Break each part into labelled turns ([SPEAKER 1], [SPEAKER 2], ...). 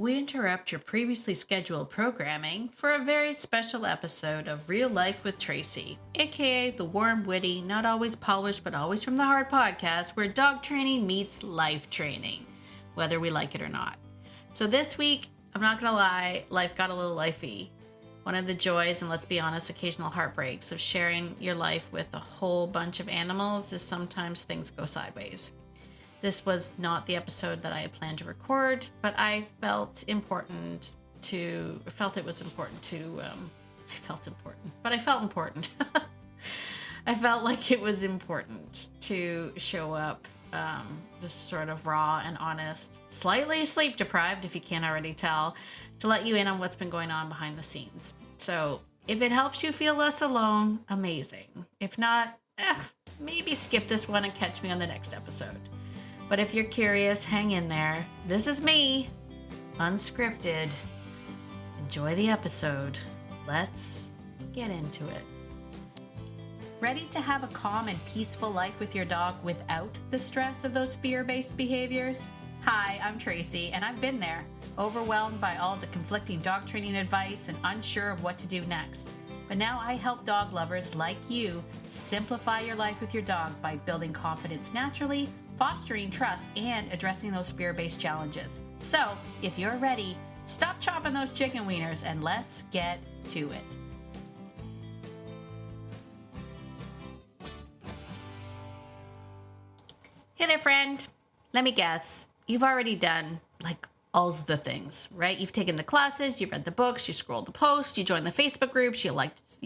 [SPEAKER 1] we interrupt your previously scheduled programming for a very special episode of Real Life with Tracy, aka the warm, witty, not always polished, but always from the heart podcast where dog training meets life training, whether we like it or not. So this week, I'm not gonna lie, life got a little lifey. One of the joys, and let's be honest, occasional heartbreaks of sharing your life with a whole bunch of animals is sometimes things go sideways. This was not the episode that I had planned to record, but I felt it was important to, I felt important. I felt like it was important to show up just sort of raw and honest, slightly sleep deprived, if you can't already tell, to let you in on what's been going on behind the scenes. So if it helps you feel less alone, amazing. If not, maybe skip this one and catch me on the next episode. But if you're curious, hang in there. This is me, unscripted. Enjoy the episode. Let's get into it. Ready to have a calm and peaceful life with your dog without the stress of those fear-based behaviors? Hi, I'm Tracy, and I've been there, overwhelmed by all the conflicting dog training advice and unsure of what to do next. But now I help dog lovers like you simplify your life with your dog by building confidence naturally, fostering trust, and addressing those fear-based challenges. So, if you're ready, stop chopping those chicken wieners and let's get to it. Hey there, friend. Let me guess. You've already done, all the things, right? You've taken the classes, you've read the books, you scrolled the posts, you joined the Facebook groups, you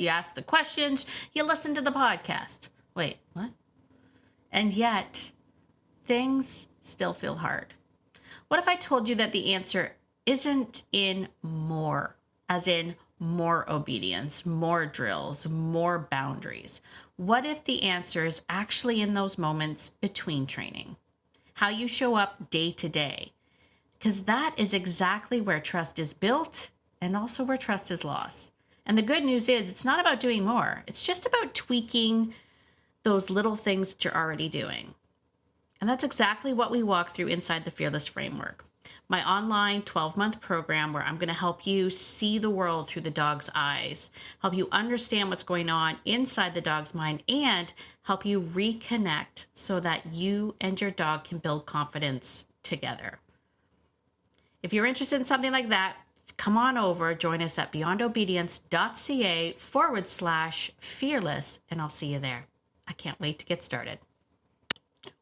[SPEAKER 1] asked the questions, you listened to the podcast. Wait, what? And yet, things still feel hard. What if I told you that the answer isn't in more, as in more obedience, more drills, more boundaries? What if the answer is actually in those moments between training? How you show up day to day? Because that is exactly where trust is built and also where trust is lost. And the good news is it's not about doing more. It's just about tweaking those little things that you're already doing. And that's exactly what we walk through inside the Fearless Framework, my online 12-month program where I'm going to help you see the world through the dog's eyes, help you understand what's going on inside the dog's mind, and help you reconnect so that you and your dog can build confidence together. If you're interested in something like that, come on over, join us at beyondobedience.ca/fearless, and I'll see you there. I can't wait to get started.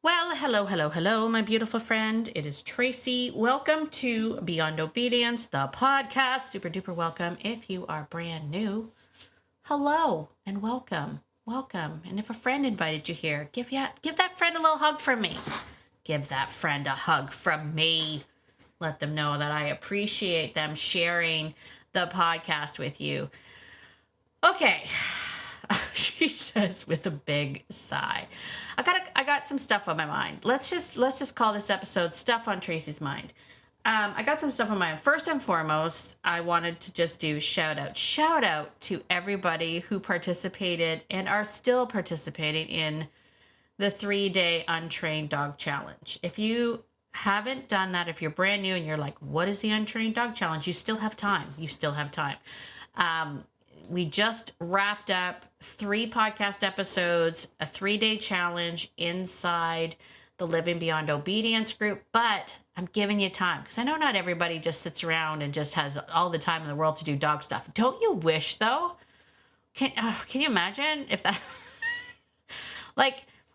[SPEAKER 1] Well, hello, my beautiful friend. It is Tracy. Welcome to Beyond Obedience, the podcast. Super duper welcome. If you are brand new, hello and welcome. And if a friend invited you here, give that friend a little hug from me. Give that friend a hug from me. Let them know that I appreciate them sharing the podcast with you. Okay. She says with a big sigh. I got some stuff on my mind. Let's just call this episode Stuff on Tracy's Mind. I got some stuff on my mind. First and foremost, I wanted to just do shout out to everybody who participated and are still participating in the 3-day Untrained Dog Challenge. If you haven't done that, if you're brand new and you're like, what is the Untrained Dog Challenge? You still have time. We just wrapped up 3 podcast episodes, a 3-day challenge inside the Living Beyond Obedience group, but I'm giving you time because I know not everybody just sits around and just has all the time in the world to do dog stuff. Don't you wish though? Can you imagine if that,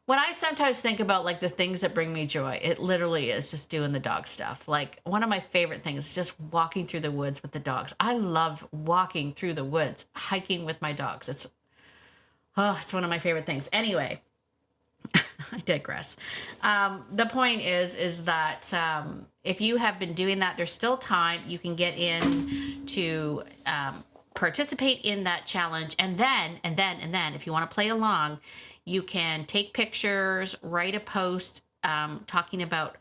[SPEAKER 1] when I sometimes think about the things that bring me joy, it literally is just doing the dog stuff. One of my favorite things is just walking through the woods with the dogs. I love walking through the woods, hiking with my dogs. It's one of my favorite things. Anyway, I digress. The point is that if you have been doing that, there's still time. You can get in to participate in that challenge. And then, if you want to play along, you can take pictures, write a post talking about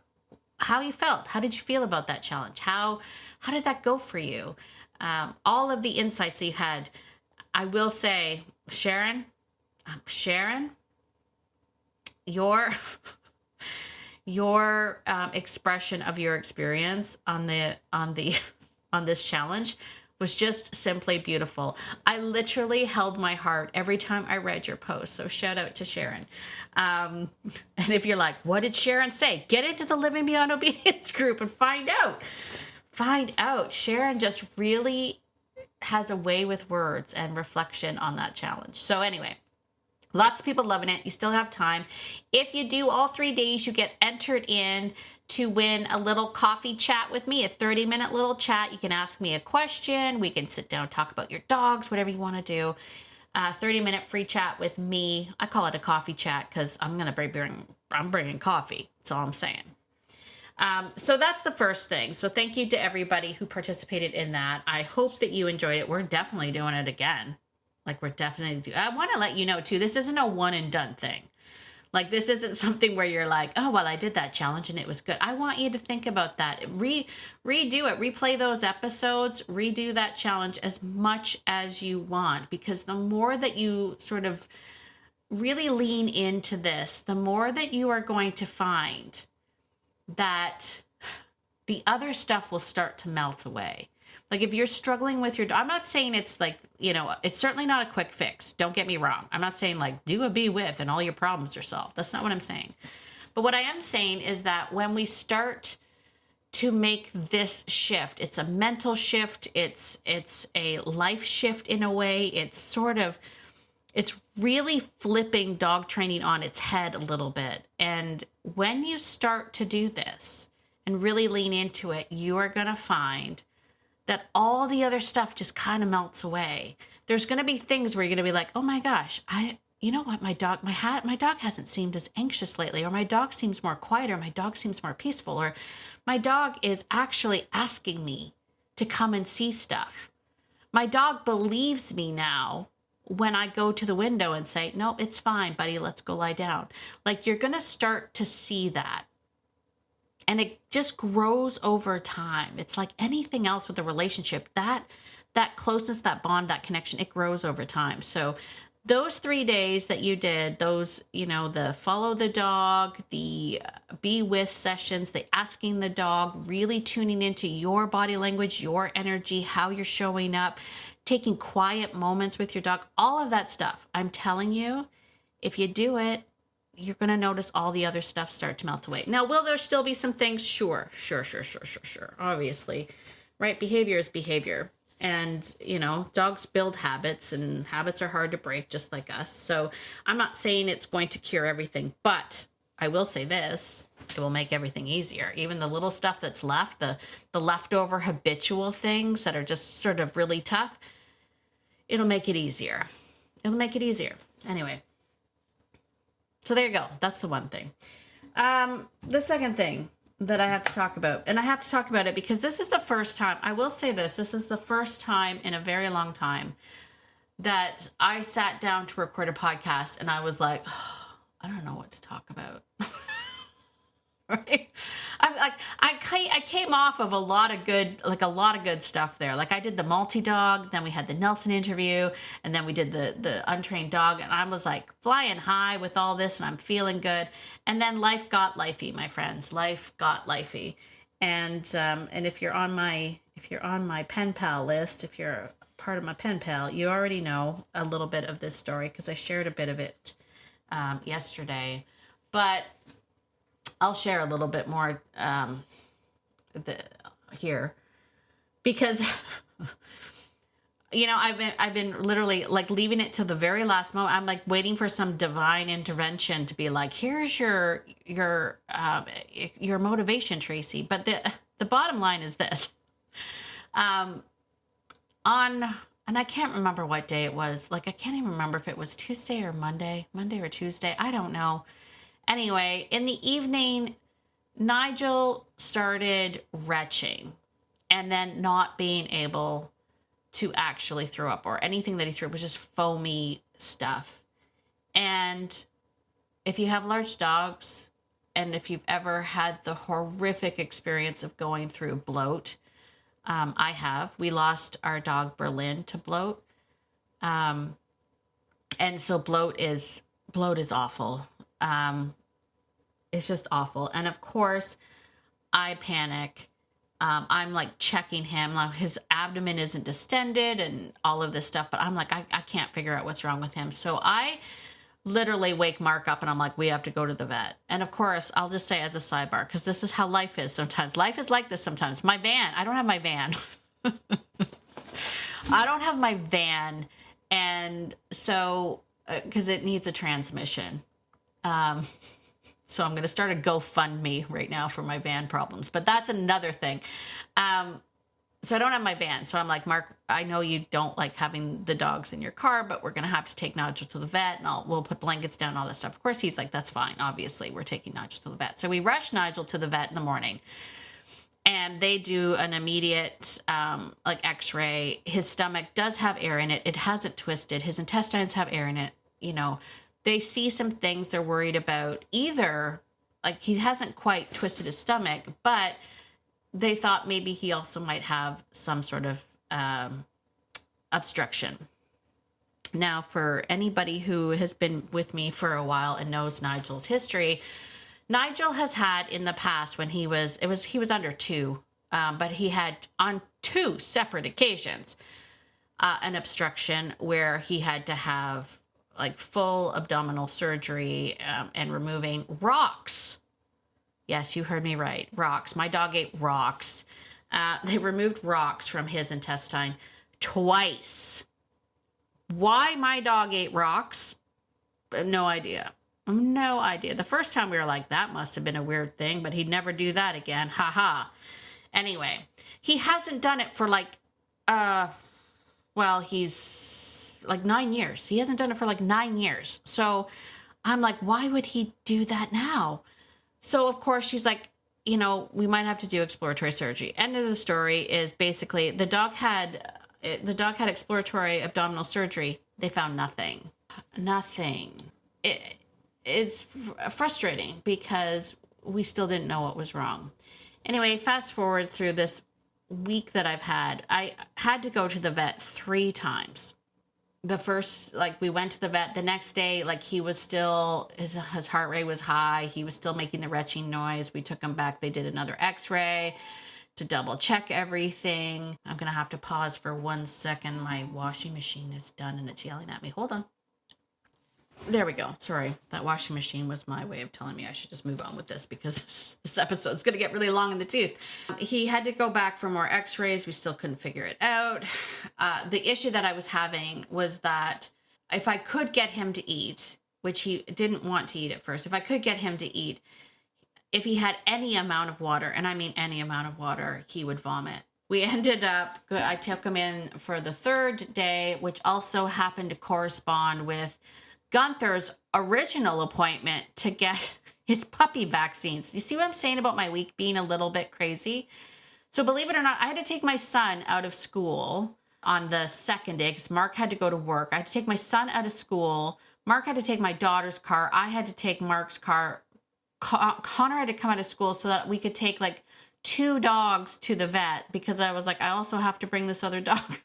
[SPEAKER 1] how you felt. How did you feel about that challenge? How did that go for you? All of the insights that you had. I will say, Sharon, your your expression of your experience on this challenge was just simply beautiful. I literally held my heart every time I read your post. So shout out to Sharon. And if you're like, what did Sharon say? Get into the Living Beyond Obedience group and find out. Find out. Sharon just really has a way with words and reflection on that challenge. So anyway, lots of people loving it. You still have time. If you do all 3 days, you get entered in to win a little coffee chat with me, a 30-minute little chat. You can ask me a question. We can sit down, talk about your dogs, whatever you want to do. 30-minute free chat with me. I call it a coffee chat because I'm bringing coffee. That's all I'm saying. So that's the first thing. So thank you to everybody who participated in that. I hope that you enjoyed it. We're definitely doing it again. Like I want to let you know too, this isn't a one and done thing. Like this isn't something where you're like, oh, well, I did that challenge and it was good. I want you to think about that. Redo it, replay those episodes, redo that challenge as much as you want, because the more that you sort of really lean into this, the more that you are going to find that the other stuff will start to melt away. Like if you're struggling with your dog, I'm not saying it's like, it's certainly not a quick fix. Don't get me wrong. I'm not saying like do a be with and all your problems are solved. That's not what I'm saying. But what I am saying is that when we start to make this shift, it's a mental shift. It's a life shift in a way. It's really flipping dog training on its head a little bit. And when you start to do this and really lean into it, you are going to find that all the other stuff just kind of melts away. There's going to be things where you're going to be like, oh my gosh, you know what, my dog hasn't seemed as anxious lately, or my dog seems more quiet, or my dog seems more peaceful, or my dog is actually asking me to come and see stuff. My dog believes me now when I go to the window and say, no, it's fine, buddy, let's go lie down. Like you're going to start to see that. And it just grows over time. It's like anything else with a relationship, that closeness, that bond, that connection, it grows over time. So those 3 days that you did, those, the follow the dog, the be with sessions, the asking the dog, really tuning into your body language, your energy, how you're showing up, taking quiet moments with your dog, all of that stuff. I'm telling you, if you do it, you're going to notice all the other stuff start to melt away. Now, will there still be some things? Sure. Obviously, right? Behavior is behavior. And, dogs build habits, and habits are hard to break just like us. So I'm not saying it's going to cure everything, but I will say this, it will make everything easier. Even the little stuff that's left, the leftover habitual things that are just sort of really tough, it'll make it easier. Anyway. So there you go. That's the one thing. The second thing that I have to talk about, and I have to talk about it because this is the first time, I will say this is the first time in a very long time that I sat down to record a podcast and I was like, oh, I don't know what to talk about. Right? I came off of a lot of good stuff there. Like I did the multi-dog, then we had the Nelson interview, and then we did the untrained dog, and I was like flying high with all this, and I'm feeling good. And then life got lifey, my friends. Life got lifey. And if you're on my pen pal list, if you're part of my pen pal, you already know a little bit of this story because I shared a bit of it yesterday. But I'll share a little bit more here because I've been literally like leaving it to the very last moment. I'm like waiting for some divine intervention to be like, here's your motivation, Tracy. But the bottom line is this. And I can't remember what day it was. Like I can't even remember if it was Tuesday or Monday or Tuesday. I don't know. Anyway, in the evening, Nigel started retching and then not being able to actually throw up, or anything that he threw up was just foamy stuff. And if you have large dogs, and if you've ever had the horrific experience of going through bloat, I have. We lost our dog Berlin to bloat. And so bloat is awful. It's just awful. And of course, I panic. I'm like checking him. Like his abdomen isn't distended and all of this stuff. But I'm like, I can't figure out what's wrong with him. So I literally wake Mark up and I'm like, we have to go to the vet. And of course, I'll just say as a sidebar, because this is how life is sometimes. Life is like this sometimes. My van, I don't have my van. I don't have my van. And so, because it needs a transmission. So I'm going to start a GoFundMe right now for my van problems. But that's another thing. So I don't have my van. So I'm like, Mark, I know you don't like having the dogs in your car, but we're going to have to take Nigel to the vet, and we'll put blankets down, all that stuff. Of course, he's like, that's fine. Obviously, we're taking Nigel to the vet. So we rush Nigel to the vet in the morning, and they do an immediate like x-ray. His stomach does have air in it. It hasn't twisted. His intestines have air in it. You know, they see some things they're worried about. Either like he hasn't quite twisted his stomach, but they thought maybe he also might have some sort of obstruction. Now, for anybody who has been with me for a while and knows Nigel's history, Nigel has had in the past when he was under 2, but he had on 2 separate occasions an obstruction where he had to have like full abdominal surgery and removing rocks. Yes, you heard me right. Rocks. My dog ate rocks. They removed rocks from his intestine twice. Why my dog ate rocks? No idea. No idea. The first time we were like, that must have been a weird thing, but he'd never do that again. Ha ha. Anyway, he hasn't done it for like, he's like 9 years. He hasn't done it for like 9 years. So I'm like, why would he do that now? So, of course, she's like, you know, we might have to do exploratory surgery. End of the story is basically the dog had exploratory abdominal surgery. They found nothing. Nothing. It's frustrating because we still didn't know what was wrong. Anyway, fast forward through this week that I've had. I had to go to the vet 3 times. The first, like, we went to the vet the next day, like, he was still, his heart rate was high. He was still making the retching noise. We took him back. They did another x-ray to double check everything. I'm going to have to pause for 1 second. My washing machine is done and it's yelling at me. Hold on. There we go. Sorry. That washing machine was my way of telling me I should just move on with this because this episode's going to get really long in the tooth. He had to go back for more x-rays. We still couldn't figure it out. The issue that I was having was that if I could get him to eat, which he didn't want to eat at first, if I could get him to eat, if he had any amount of water, and I mean any amount of water, he would vomit. We ended up, I took him in for the 3rd day, which also happened to correspond with Gunther's original appointment to get his puppy vaccines. You see what I'm saying about my week being a little bit crazy? So believe it or not, I had to take my son out of school on the 2nd day because Mark had to go to work. I had to take my son out of school. Mark had to take my daughter's car. I had to take Mark's car. Connor had to come out of school so that we could take like 2 dogs to the vet because I was like, I also have to bring this other dog.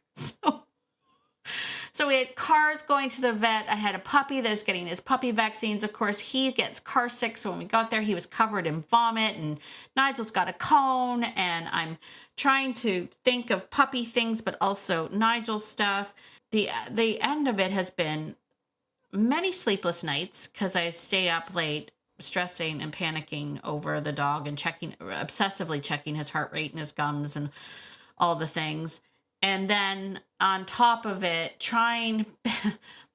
[SPEAKER 1] So we had cars going to the vet. I had a puppy that was getting his puppy vaccines. Of course, he gets car sick. So when we got there, he was covered in vomit and Nigel's got a cone. And I'm trying to think of puppy things, but also Nigel stuff. The end of it has been many sleepless nights because I stay up late stressing and panicking over the dog and obsessively checking his heart rate and his gums and all the things. And then on top of it,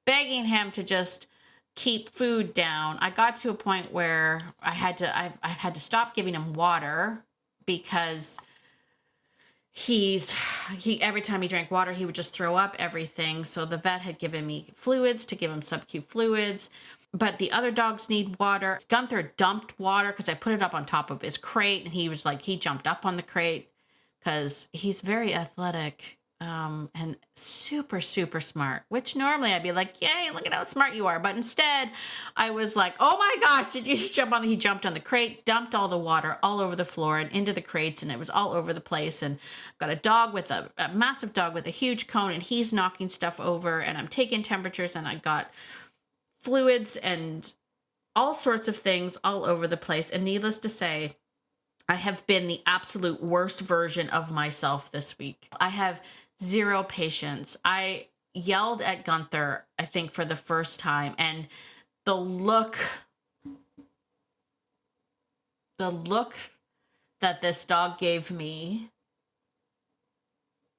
[SPEAKER 1] begging him to just keep food down. I got to a point where I had to stop giving him water because every time he drank water, he would just throw up everything. So the vet had given me fluids to give him sub-Q fluids. But the other dogs need water. Gunther dumped water because I put it up on top of his crate. And he jumped up on the crate because he's very athletic. And super, super smart, which normally I'd be like, yay, look at how smart you are. But instead I was like, oh my gosh, did you just he jumped on the crate, dumped all the water all over the floor and into the crates. And it was all over the place. And got a dog with a massive dog with a huge cone and he's knocking stuff over and I'm taking temperatures and I got fluids and all sorts of things all over the place. And needless to say, I have been the absolute worst version of myself this week. I have zero patience. I yelled at Gunther, I think, for the first time, and the look that this dog gave me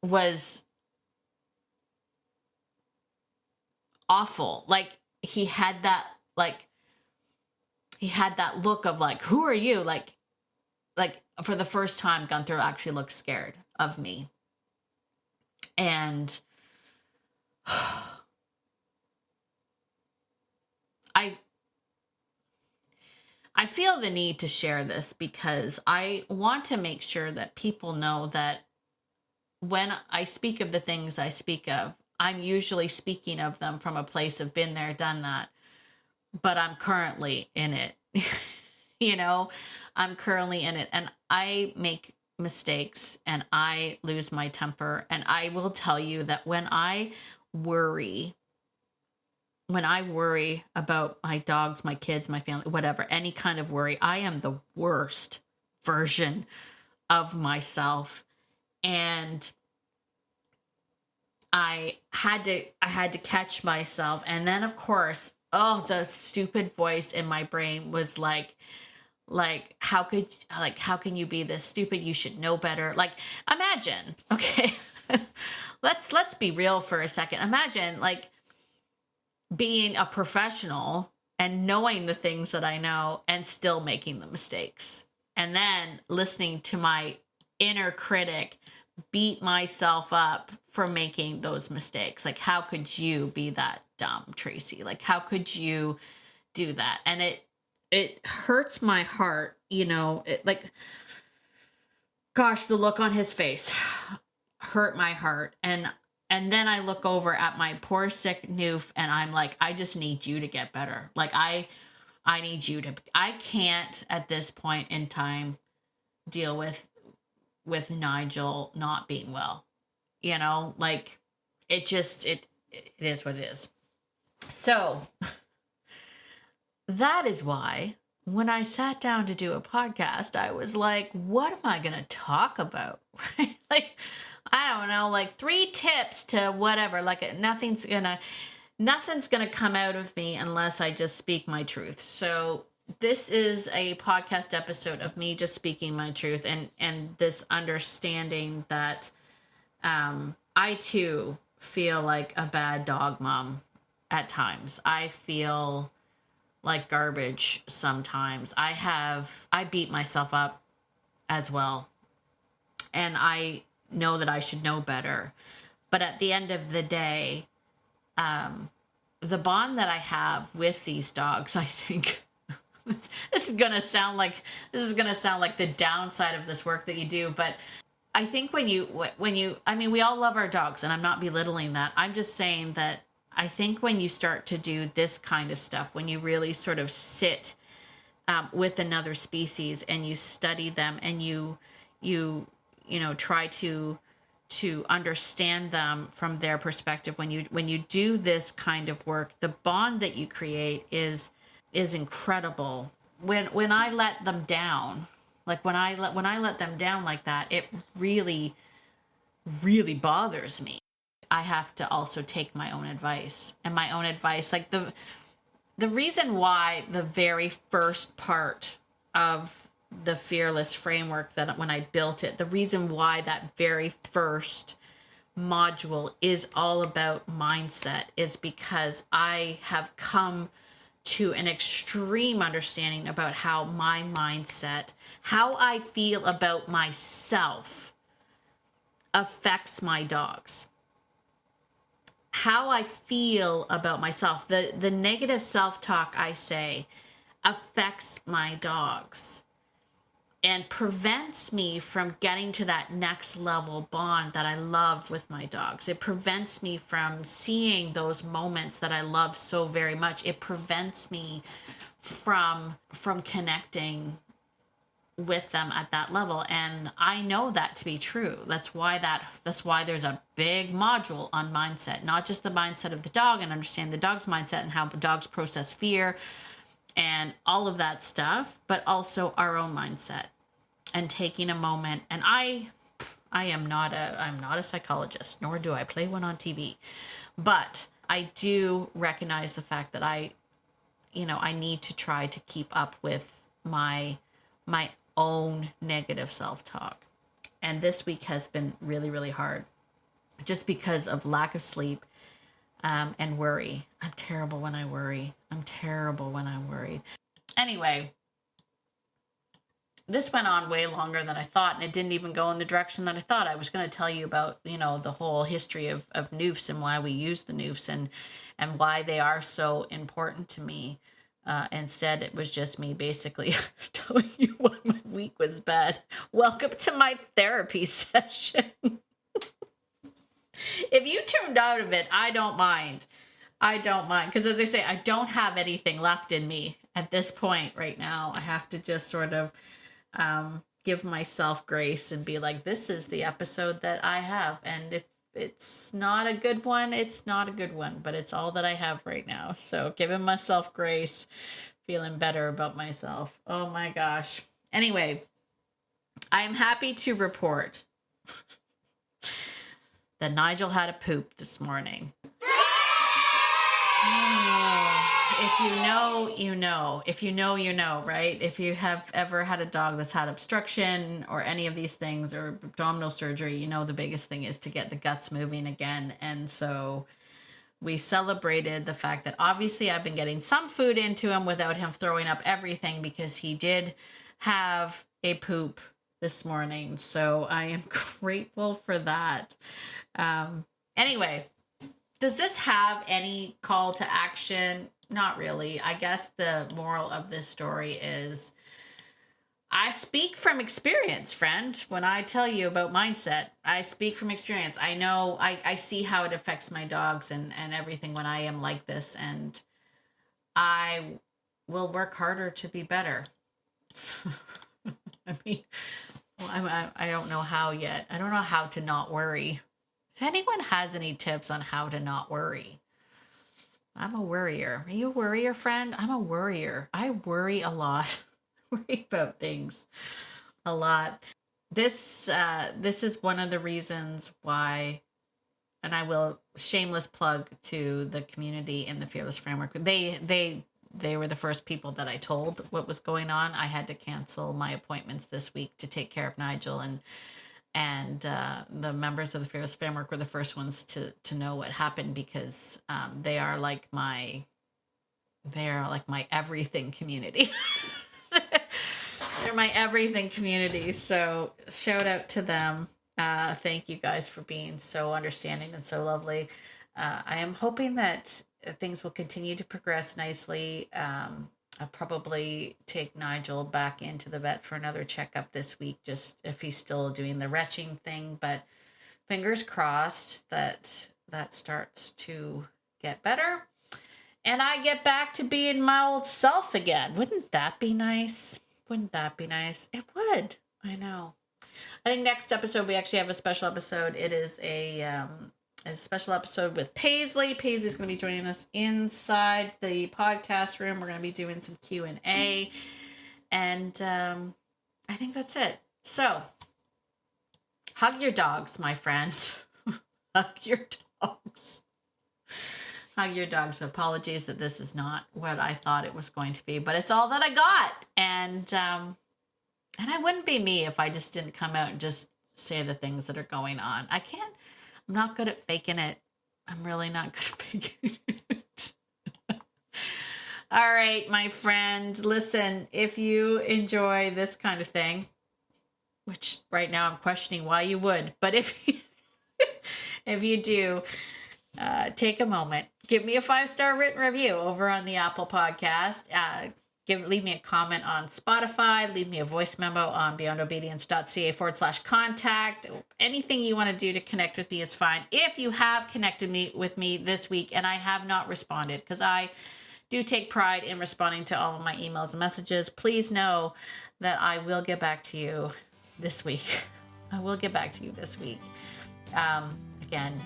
[SPEAKER 1] was awful. Like, he had that look of like, who are you? Like for the first time, Gunther actually looked scared of me. And I feel the need to share this because I want to make sure that people know that when I speak of the things I speak of, I'm usually speaking of them from a place of been there, done that, but I'm currently in it. I'm currently in it, and I make mistakes and I lose my temper. And I will tell you that when I worry about my dogs, my kids, my family, whatever, any kind of worry, I am the worst version of myself. And I had to catch myself. And then, of course, the stupid voice in my brain was like, how can you be this stupid? You should know better. Like, imagine, okay, let's be real for a second. Imagine like being a professional and knowing the things that I know and still making the mistakes. And then listening to my inner critic beat myself up for making those mistakes. Like, how could you be that dumb, Tracy? Like, how could you do that? And it hurts my heart, gosh, the look on his face hurt my heart. And then I look over at my poor sick Noof and I'm like, I just need you to get better. Like, I need you to, I can't at this point in time deal with Nigel not being well, like it is what it is. So that is why when I sat down to do a podcast, I was like, what am I going to talk about? Like, I don't know, like 3 tips to whatever, like nothing's going to come out of me unless I just speak my truth. So this is a podcast episode of me just speaking my truth and this understanding that I too feel like a bad dog mom at times. I feel like garbage sometimes. I beat myself up as well. And I know that I should know better. But at the end of the day, the bond that I have with these dogs, I think this is going to sound like the downside of this work that you do. But I think when you, we all love our dogs, and I'm not belittling that. I'm just saying that I think when you start to do this kind of stuff, when you really sort of sit with another species and you study them and you try to understand them from their perspective, when you do this kind of work, the bond that you create is incredible. When I let them down, like when I let them down like that, it really, really bothers me. I have to also take my own advice, like the reason why the very first part of the Fearless framework, that when I built it, the reason why that very first module is all about mindset is because I have come to an extreme understanding about how my mindset, how I feel about myself affects my dogs. How I feel about myself, the negative self-talk I say affects my dogs and prevents me from getting to that next level bond that I love with my dogs. It prevents me from seeing those moments that I love so very much. It prevents me from connecting with them at that level. And I know that to be true. That's why there's a big module on mindset, not just the mindset of the dog and understand the dog's mindset and how dogs process fear and all of that stuff, but also our own mindset and taking a moment. And I'm not a psychologist, nor do I play one on TV, but I do recognize the fact that I need to try to keep up with my own negative self-talk. And this week has been really, really hard just because of lack of sleep and worry. I'm terrible when I worry. Anyway, this went on way longer than I thought, and it didn't even go in the direction that I thought. I was going to tell you about, the whole history of NOOFs and why we use the NOOFs and why they are so important to me. Instead, it was just me basically telling you why my week was bad. Welcome to my therapy session. If you tuned out of it, I don't mind. Because as I say, I don't have anything left in me at this point right now. I have to just sort of give myself grace and be like, this is the episode that I have. And if it's not a good one, it's not a good one, but it's all that I have right now. So giving myself grace, feeling better about myself. Oh my gosh. Anyway, I'm happy to report that Nigel had a poop this morning. If you know, you know. If you know, you know, right? If you have ever had a dog that's had obstruction or any of these things or abdominal surgery, you know the biggest thing is to get the guts moving again. And so we celebrated the fact that obviously I've been getting some food into him without him throwing up everything, because he did have a poop this morning. So I am grateful for that. Anyway, does this have any call to action? Not really. I guess the moral of this story is I speak from experience, friend. When I tell you about mindset, I speak from experience. I know, I see how it affects my dogs and everything when I am like this, and I will work harder to be better. I mean, well, I don't know how yet. I don't know how to not worry. If anyone has any tips on how to not worry, I'm a worrier. Are you a worrier, friend? I'm a worrier. I worry a lot. I worry about things a lot. This is one of the reasons why, and I will shameless plug to the community in the Fearless Framework. They were the first people that I told what was going on. I had to cancel my appointments this week to take care of Nigel, and the members of the Fearless Framework were the first ones to know what happened, because they are like my everything community. They're my everything community. So shout out to them. Thank you guys for being so understanding and so lovely. I am hoping that things will continue to progress nicely. I'll probably take Nigel back into the vet for another checkup this week, just if he's still doing the retching thing. But fingers crossed that starts to get better and I get back to being my old self again. Wouldn't that be nice? It would. I know. I think next episode we actually have a special episode. It is a special episode with Paisley. Paisley's going to be joining us inside the podcast room. We're going to be doing some Q&A. And I think that's it. So, hug your dogs, my friends. Hug your dogs. Hug your dogs. Apologies that this is not what I thought it was going to be, but it's all that I got. And I wouldn't be me if I just didn't come out and just say the things that are going on. I'm not good at faking it. I'm really not good at faking it. All right, my friend, listen, if you enjoy this kind of thing, which right now I'm questioning why you would, but if you do, take a moment, give me a 5-star written review over on the Apple Podcast. Leave me a comment on Spotify. Leave me a voice memo on beyondobedience.ca/contact. Anything you want to do to connect with me is fine. If you have connected with me this week and I have not responded, because I do take pride in responding to all of my emails and messages, please know that I will get back to you this week. Again,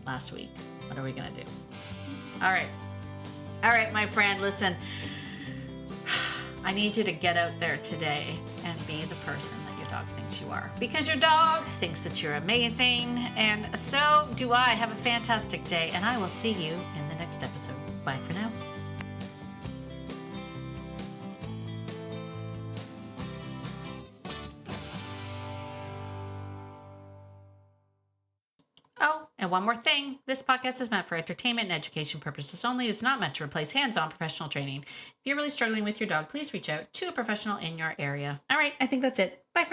[SPEAKER 1] last week. What are we going to do? All right, my friend, listen. I need you to get out there today and be the person that your dog thinks you are. Because your dog thinks that you're amazing. And so do I. Have a fantastic day. And I will see you in the next episode. Bye for now. Oh, and one more thing. This podcast is meant for entertainment and education purposes only. It's not meant to replace hands-on professional training. If you're really struggling with your dog, please reach out to a professional in your area. All right, I think that's it. Bye for now.